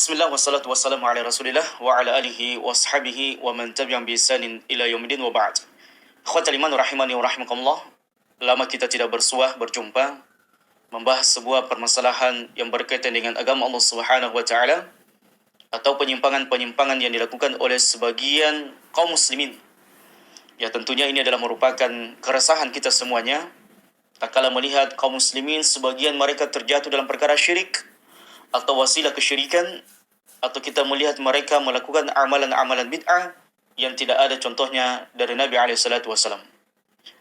Bismillah wassalatu wassalamu ala Rasulillah wa ala alihi wa ashabihi wa man tabi'an bi ihsanin ila yaumil wa ba'd. Ikhwatal iman rahimani wa rahimakumullah. Lama kita tidak berjumpa membahas sebuah permasalahan yang berkaitan dengan agama Allah Subhanahu wa taala atau penyimpangan-penyimpangan yang dilakukan oleh sebagian kaum muslimin. Ya, tentunya ini adalah merupakan keresahan kita semuanya. Tatkala melihat kaum muslimin sebagian mereka terjatuh dalam perkara syirik atau wasilah kesyirikan, atau kita melihat mereka melakukan amalan-amalan bid'ah yang tidak ada contohnya dari Nabi SAW.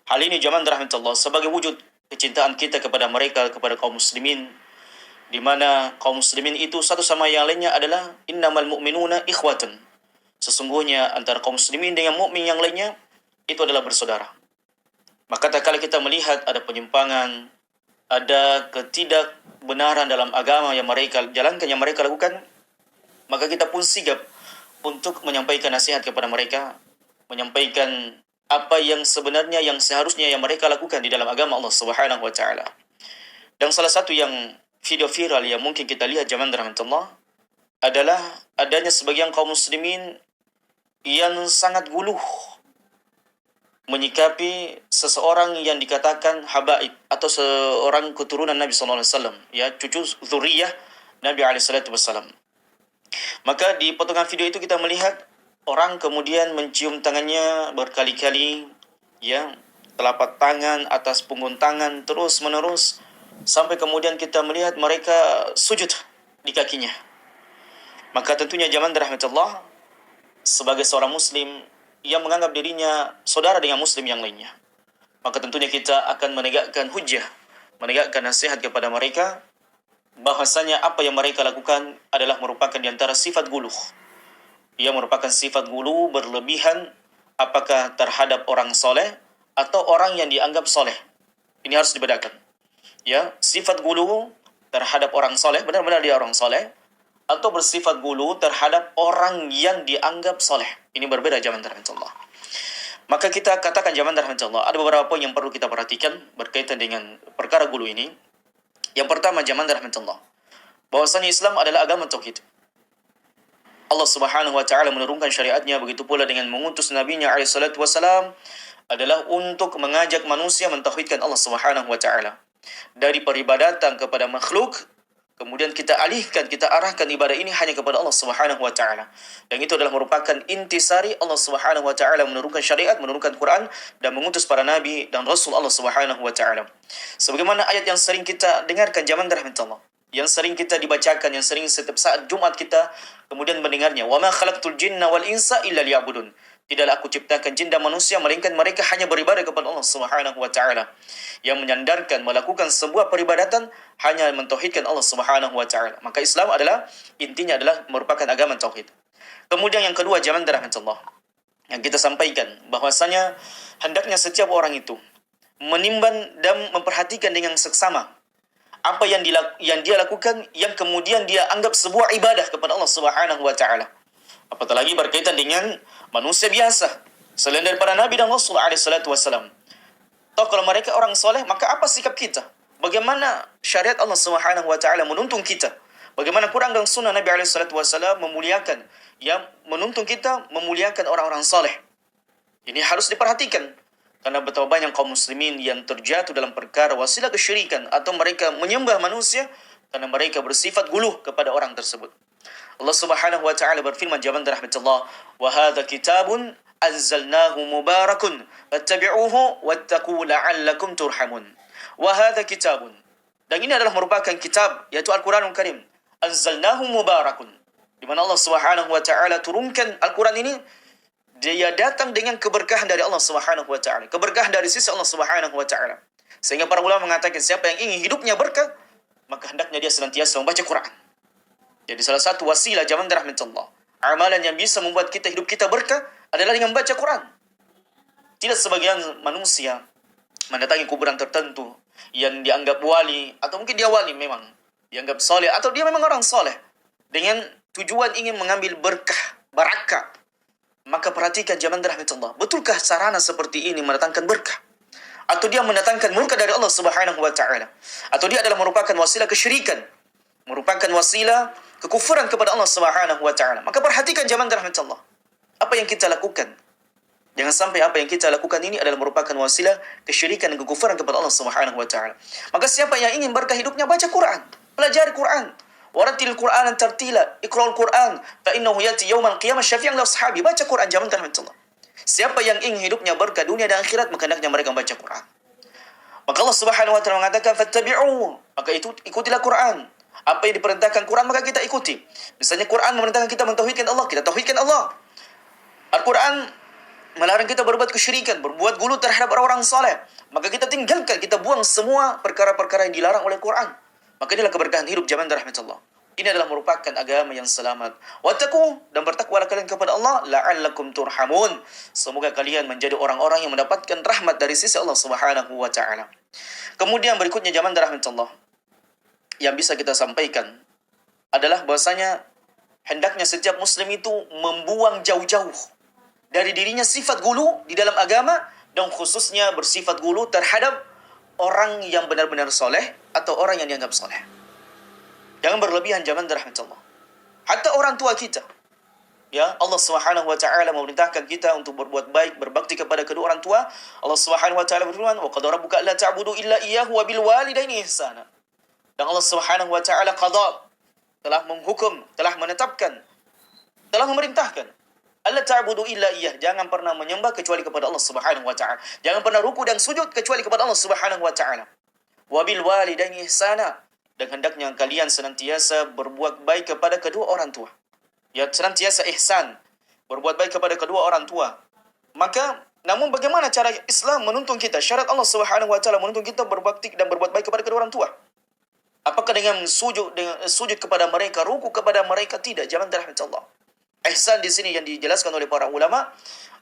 Hal ini jamaah rahmatullah sebagai wujud kecintaan kita kepada mereka, kepada kaum muslimin, di mana kaum muslimin itu satu sama yang lainnya adalah innamal mu'minuna ikhwatan. Sesungguhnya antara kaum muslimin dengan mukmin yang lainnya itu adalah bersaudara. Maka tatkala kita melihat ada penyimpangan, ada ketidakbenaran dalam agama yang mereka jalankan, yang mereka lakukan, maka kita pun sigap untuk menyampaikan nasihat kepada mereka, menyampaikan apa yang sebenarnya yang seharusnya yang mereka lakukan di dalam agama Allah Subhanahu wa taala. Dan salah satu yang video viral yang mungkin kita lihat zaman rahmatullah adalah adanya sebagian kaum muslimin yang sangat guluh menyikapi seseorang yang dikatakan habaib atau seorang keturunan Nabi SAW, ya, cucu zuriyah Nabi SAW. Maka di potongan video itu kita melihat orang kemudian mencium tangannya berkali-kali, ya, telapak tangan, atas punggung tangan, terus menerus, sampai kemudian kita melihat mereka sujud di kakinya. Maka tentunya zaman rahmatullah sebagai seorang muslim yang menganggap dirinya saudara dengan muslim yang lainnya, maka tentunya kita akan menegakkan hujjah, menegakkan nasihat kepada mereka bahwasanya apa yang mereka lakukan adalah merupakan di antara sifat guluh. Ia merupakan sifat guluh berlebihan, apakah terhadap orang soleh atau orang yang dianggap soleh. Ini harus dibedakan. Ya, sifat guluh terhadap orang soleh, benar-benar dia orang soleh, atau bersifat gulu terhadap orang yang dianggap soleh. Ini berbeda zaman rahmatullah. Maka kita katakan zaman rahmatullah, ada beberapa poin yang perlu kita perhatikan berkaitan dengan perkara gulu ini. Yang pertama zaman rahmatullah, bahwasanya Islam adalah agama tauhid. Allah Subhanahu wa taala menurunkan syariatnya, begitu pula dengan mengutus nabinya alaihi salatu wasalam adalah untuk mengajak manusia mentauhidkan Allah Subhanahu wa taala. Dari peribadatan kepada makhluk, kemudian kita alihkan, kita arahkan ibadah ini hanya kepada Allah Subhanahu wa taala. Dan itu adalah merupakan intisari Allah Subhanahu wa taala menurunkan syariat, menurunkan Quran dan mengutus para nabi dan rasul Allah Subhanahu wa taala. Sebagaimana ayat yang sering kita dengarkan zaman rahmatullah, yang sering kita dibacakan, yang sering setiap saat Jumat kita kemudian mendengarnya, "Wa ma khalaqtul jinna wal insa illa liya'budun." Tidaklah aku ciptakan jin dan manusia melainkan mereka hanya beribadah kepada Allah Subhanahu wa taala. Yang menyandarkan melakukan sebuah peribadatan hanya mentauhidkan Allah Subhanahu wa taala. Maka Islam adalah intinya adalah merupakan agama tauhid. Kemudian yang kedua zaman rahmatullah, yang kita sampaikan bahwasanya hendaknya setiap orang itu menimbang dan memperhatikan dengan seksama apa yang dia lakukan yang kemudian dia anggap sebuah ibadah kepada Allah Subhanahu wa taala. Apatah lagi berkaitan dengan manusia biasa selain daripada Nabi dan Rasul alaihi salatu wasalam. Toh kalau mereka orang soleh, maka apa sikap kita? Bagaimana syariat Allah Subhanahu wa taala menuntun kita? Bagaimana Quran dan sunnah Nabi alaihi salatu wasalam memuliakan, yang menuntun kita memuliakan orang-orang soleh. Ini harus diperhatikan. Karena betapa banyak kaum muslimin yang terjatuh dalam perkara wasilah kesyirikan atau mereka menyembah manusia karena mereka bersifat guluh kepada orang tersebut. Allah Subhanahu wa taala berfirman zaman rahmatullah, "Wa hadza kitabun anzalnahu mubarakun fattabi'uhu wattaqu la'allakum turhamun." Wa hadza kitabun. Dan ini adalah merupakan kitab, yaitu Al-Qur'anul Karim. Anzalnahu mubarakun. Di mana Allah Subhanahu wa taala turunkan Al-Qur'an ini, dia datang dengan keberkahan dari Allah Subhanahu wa taala. Keberkahan dari sisi Allah Subhanahu wa taala. Sehingga para ulama mengatakan siapa yang ingin hidupnya berkah, maka hendaknya dia senantiasa membaca Quran. Jadi salah satu wasilah zaman rahmatullah, amalan yang bisa membuat hidup kita berkah adalah dengan membaca Quran. Tidak sebagian manusia mendatangi kuburan tertentu yang dianggap wali, atau mungkin dia wali memang, dianggap soleh, atau dia memang orang soleh, dengan tujuan ingin mengambil berkah, barakah. Maka perhatikan zaman rahmatullah, betulkah sarana seperti ini mendatangkan berkah? Atau dia mendatangkan murka dari Allah Subhanahu wa taala? Atau dia adalah merupakan wasilah kesyirikan, merupakan wasilah kekufuran kepada Allah Subhanahu wa taala. Maka perhatikan jamaah rahmat Allah. Apa yang kita lakukan? Jangan sampai apa yang kita lakukan ini adalah merupakan wasilah kesyirikan dan kekufuran kepada Allah Subhanahu wa taala. Maka siapa yang ingin berkah hidupnya, baca Quran, pelajari Quran. Warattil Qur'anan tartila, iqra'ul Qur'an, fa innahu yati yaumal qiyamah syafi'an li ashabi. Baca Quran jamaah rahmat Allah. Siapa yang ingin hidupnya berkah dunia dan akhirat, maka hendaknya mereka membaca Quran. Maka Allah Subhanahu wa taala mengatakan fattabi'u, maka itu ikutilah Quran. Apa yang diperintahkan Quran maka kita ikuti. Misalnya Quran memerintahkan kita mentauhidkan Allah, kita tauhidkan Allah. Al-Quran melarang kita berbuat kesyirikan, berbuat gulu terhadap orang-orang saleh. Maka kita tinggalkan, kita buang semua perkara-perkara yang dilarang oleh Quran. Maka inilah keberkahan hidup zaman rahmatullah. Ini adalah merupakan agama yang selamat. Wattaqu, dan bertakwalah kalian kepada Allah, la'allakum turhamun. Semoga kalian menjadi orang-orang yang mendapatkan rahmat dari sisi Allah Subhanahu wa taala. Kemudian berikutnya zaman rahmatullah yang bisa kita sampaikan adalah bahwasanya hendaknya setiap muslim itu membuang jauh-jauh dari dirinya sifat gulu di dalam agama, dan khususnya bersifat gulu terhadap orang yang benar-benar soleh atau orang yang dianggap soleh. Jangan berlebihan zaman rahmatullah. Hatta orang tua kita. Ya, Allah Subhanahu wa taala memerintahkan kita untuk berbuat baik, berbakti kepada kedua orang tua. Allah Subhanahu wa taala berfirman, "Wa qad rabbuka alla ta'budu illa iyyahu wa bil walidaini ihsana." Dan Allah Subhanahu wa taala qada, telah menghukum, telah menetapkan, telah memerintahkan, alla ta'budu illa iyyah, jangan pernah menyembah kecuali kepada Allah Subhanahu wa taala. Jangan pernah ruku dan sujud kecuali kepada Allah Subhanahu wa taala. Wa bil walidaini ihsana, dan hendaknya kalian senantiasa berbuat baik kepada kedua orang tua. Ya, senantiasa ihsan, berbuat baik kepada kedua orang tua. Maka, namun bagaimana cara Islam menuntun kita? Syarat Allah Subhanahu wa taala menuntun kita berbakti dan berbuat baik kepada kedua orang tua. Apakah dengan sujud kepada mereka, ruku kepada mereka? Tidak, jangan rahmat Allah. Ihsan di sini yang dijelaskan oleh para ulama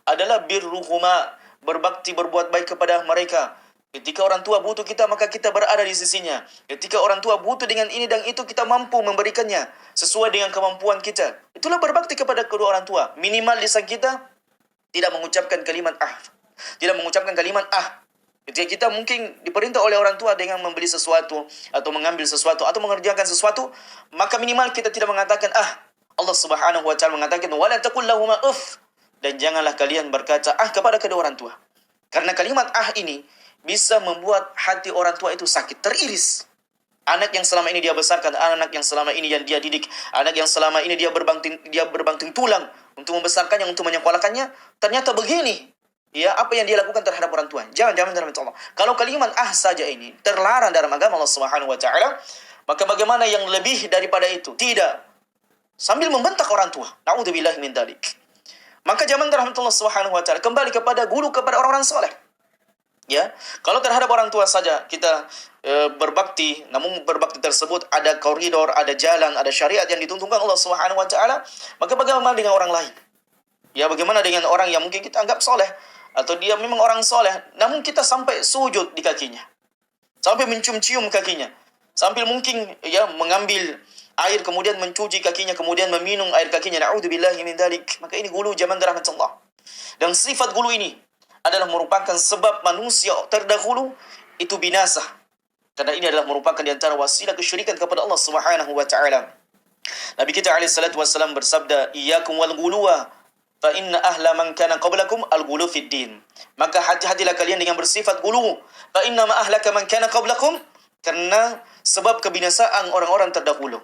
adalah birruhuma, berbakti, berbuat baik kepada mereka. Ketika orang tua butuh kita, maka kita berada di sisinya. Ketika orang tua butuh dengan ini dan itu, kita mampu memberikannya sesuai dengan kemampuan kita. Itulah berbakti kepada kedua orang tua. Minimal lisan kita tidak mengucapkan kalimat tidak mengucapkan kalimat Ketika kita mungkin diperintah oleh orang tua dengan membeli sesuatu, atau mengambil sesuatu, atau mengerjakan sesuatu, maka minimal kita tidak mengatakan Allah Subhanahu wa taala mengatakan wala taqul lahum uff, dan janganlah kalian berkata kepada kedua orang tua. Karena kalimat ini bisa membuat hati orang tua itu sakit, teriris. Anak yang selama ini dia besarkan, anak yang selama ini yang dia didik, anak yang selama ini dia berbanting tulang untuk membesarkannya, untuk menyekolahkannya, ternyata begini. Ya, apa yang dia lakukan terhadap orang tua. Jangan dalam Allah. Kalau kalimat saja ini terlarang dalam agama Allah Subhanahu wa taala, maka bagaimana yang lebih daripada itu? Tidak. Sambil membentak orang tua. Na'udzubillahi min dzalik. Maka zaman rahmat Allah Subhanahu wa taala kembali kepada guru, kepada orang-orang soleh. Ya, kalau terhadap orang tua saja kita berbakti, namun berbakti tersebut ada koridor, ada jalan, ada syariat yang dituntunkan Allah Subhanahu wa taala, maka bagaimana dengan orang lain? Ya, bagaimana dengan orang yang mungkin kita anggap soleh, atau dia memang orang soleh, namun kita sampai sujud di kakinya, sampai mencium-cium kakinya, sampai mungkin mengambil air kemudian mencuci kakinya, kemudian meminum air kakinya. Na'udzubillahi min dzalik. Maka ini gulu zaman rahmatullah. Dan sifat gulu ini adalah merupakan sebab manusia terdahulu itu binasa. Karena ini adalah merupakan di antara wasilah kesyirikan kepada Allah Subhanahu wa taala. Nabi kita alaihi salatu wasallam bersabda, "Iyyakum wal ghuluwa, fa inna ahla man kana qablakum al-ghulu fid din." Maka hati-hatilah kalian dengan bersifat gulu. Fa inna ma ahlaka man kana qablakum, karena sebab kebinasaan orang-orang terdahulu.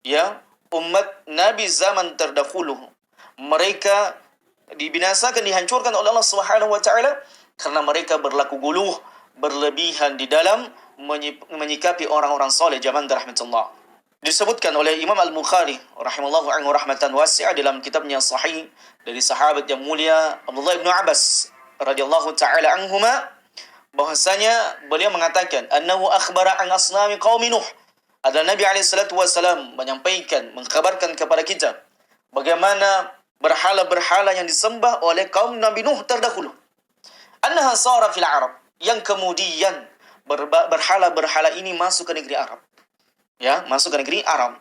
Ya, umat Nabi zaman terdahulu, mereka dibinasakan, dihancurkan oleh Allah Subhanahu wa taala karena mereka berlaku guluh, berlebihan di dalam menyikapi orang-orang soleh zaman rahmatullah. Disebutkan oleh Imam Al-Bukhari rahimallahu anhu rahmatan wasi'ah dalam kitabnya Sahih dari sahabat yang mulia Abdullah bin Abbas radhiyallahu taala anhuma, bahwasanya beliau mengatakan annahu akhbara an asnami qaumi Nuh. Adalah Nabi SAW menyampaikan, mengkabarkan kepada kita bagaimana berhala-berhala yang disembah oleh kaum Nabi Nuh terdahulu. Annaha sara fil Arab, yang kemudian berhala-berhala ini masuk ke negeri Arab. Ya, masuk ke negeri Arab.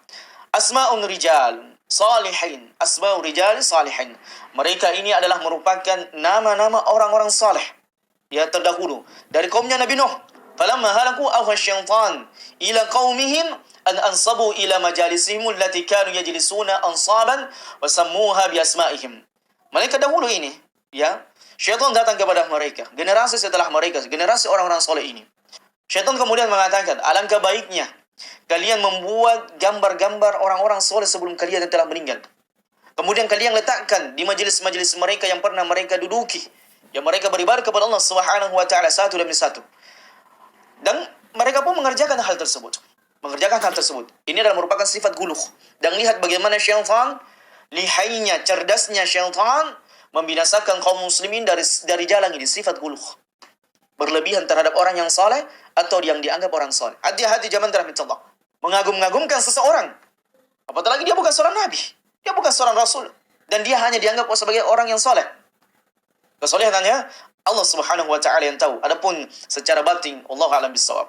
Asma'un rijal salihin, asma'u rijal salihin. Mereka ini adalah merupakan nama-nama orang-orang saleh ya terdahulu dari kaumnya Nabi Nuh. Falamma halaku awha syaitan ila qaumihim an ansabu ila majalisihim allati kanu yajlisuna ansaban wa sammuha bi asma'ihim. Mereka dahulu ini, ya, syaitan datang kepada mereka, generasi setelah mereka, generasi orang-orang soleh ini. Syaitan kemudian mengatakan, alangkah baiknya kalian membuat gambar-gambar orang-orang soleh sebelum kalian yang telah meninggal. Kemudian kalian letakkan di majelis-majelis mereka yang pernah mereka duduki, yang mereka beribadah kepada Allah Subhanahu wa taala satu demi satu. Dan mereka pun mengerjakan hal tersebut. Ini adalah merupakan sifat guluh. Dan lihat bagaimana syaitan, lihainya, cerdasnya syaitan membinasakan kaum muslimin dari jalan ini, sifat guluh. Berlebihan terhadap orang yang saleh atau yang dianggap orang saleh. Hati-hati zaman rahmatullah. Mengagum-agumkan seseorang. Apalagi dia bukan seorang nabi. Dia bukan seorang rasul. Dan dia hanya dianggap sebagai orang yang saleh. Kesolehannya Allah Subhanahu wa taala yang tahu. Adapun secara batin Allah a'lam bissawab.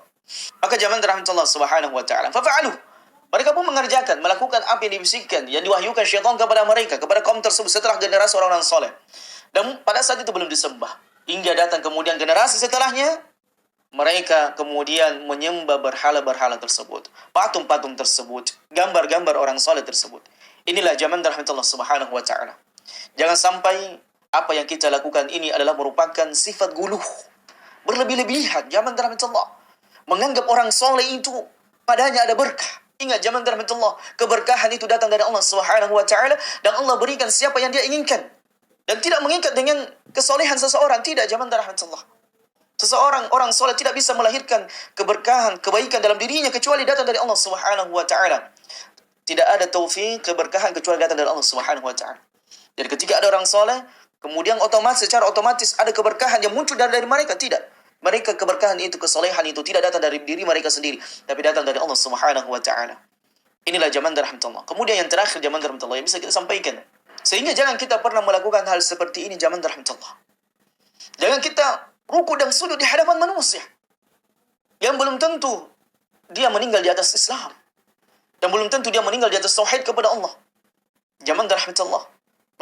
Maka zaman rahmatullah Subhanahu wa taala fafa'alu. Mereka pun mengerjakan, melakukan apa yang dibisikkan, yang diwahyukan syaitan kepada mereka, kepada kaum tersebut setelah generasi orang-orang saleh. Dan pada saat itu belum disembah. Hingga datang kemudian generasi setelahnya, mereka kemudian menyembah berhala-berhala tersebut, patung-patung tersebut, gambar-gambar orang saleh tersebut. Inilah zaman rahmatullah Subhanahu wa taala. Jangan sampai apa yang kita lakukan ini adalah merupakan sifat guluh, berlebih-lebihan. Zaman rahmatullah menganggap orang soleh itu padanya ada berkah. Ingat zaman rahmatullah, keberkahan itu datang dari Allah Subhanahu wa taala dan Allah berikan siapa yang dia inginkan. Dan tidak mengikat dengan kesolehan seseorang, tidak zaman rahmatullah. Seseorang orang soleh tidak bisa melahirkan keberkahan, kebaikan dalam dirinya kecuali datang dari Allah Subhanahu wa taala. Tidak ada taufik keberkahan kecuali datang dari Allah Subhanahu wa taala. Jadi ketika ada orang soleh, kemudian secara otomatis ada keberkahan yang muncul dari mereka, tidak. Mereka keberkahan itu, kesolehan itu tidak datang dari diri mereka sendiri, tapi datang dari Allah Subhanahu wa taala. Inilah zaman rahmatullah. Kemudian yang terakhir zaman rahmatullah yang bisa kita sampaikan. Sehingga jangan kita pernah melakukan hal seperti ini zaman rahmatullah. Jangan kita ruku dan sujud di hadapan manusia yang belum tentu dia meninggal di atas Islam. Dan belum tentu dia meninggal di atas tauhid kepada Allah. Zaman rahmatullah.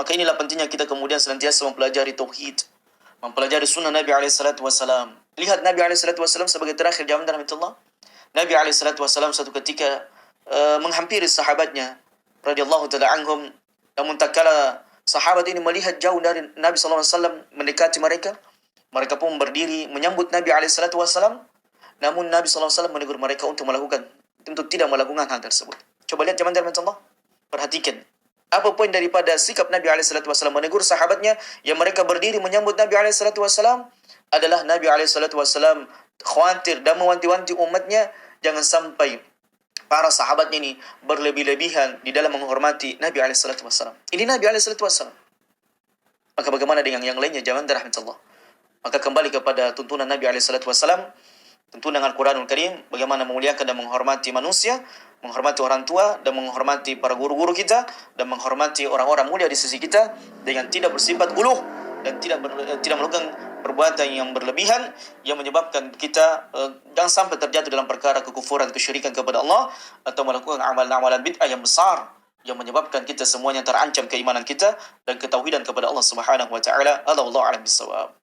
Maka inilah pentingnya kita kemudian senantiasa mempelajari tauhid, mempelajari sunnah Nabi SAW. Lihat Nabi SAW sebagai terakhir zaman rahmatullah. Nabi SAW satu ketika menghampiri sahabatnya radhiyallahu taala anhum, namun tak kala sahabat ini melihat jauh dari Nabi SAW mendekati mereka, mereka pun berdiri menyambut Nabi SAW. Namun Nabi SAW menegur mereka untuk tidak melakukan hal tersebut. Coba lihat zaman rahmatullah. Perhatikan. Apa poin daripada sikap Nabi SAW menegur sahabatnya yang mereka berdiri menyambut Nabi SAW adalah Nabi SAW khawatir dan mewanti-wanti umatnya jangan sampai para sahabat ini berlebih-lebihan di dalam menghormati Nabi SAW. Ini Nabi SAW. Maka bagaimana dengan yang lainnya zaman rahmatullah? Maka kembali kepada tuntunan Nabi SAW, tuntunan Al-Quranul Karim, bagaimana memuliakan dan menghormati manusia, menghormati orang tua, dan menghormati para guru-guru kita, dan menghormati orang-orang mulia di sisi kita, dengan tidak bersifat guluh, dan tidak melakukan perbuatan yang berlebihan, yang menyebabkan kita jangan sampai terjatuh dalam perkara kekufuran, kesyirikan kepada Allah, atau melakukan amalan-amalan bid'ah yang besar, yang menyebabkan kita semuanya terancam keimanan kita, dan ketauhidan kepada Allah Subhanahu wa ta'ala. Allahu a'lam bissawab.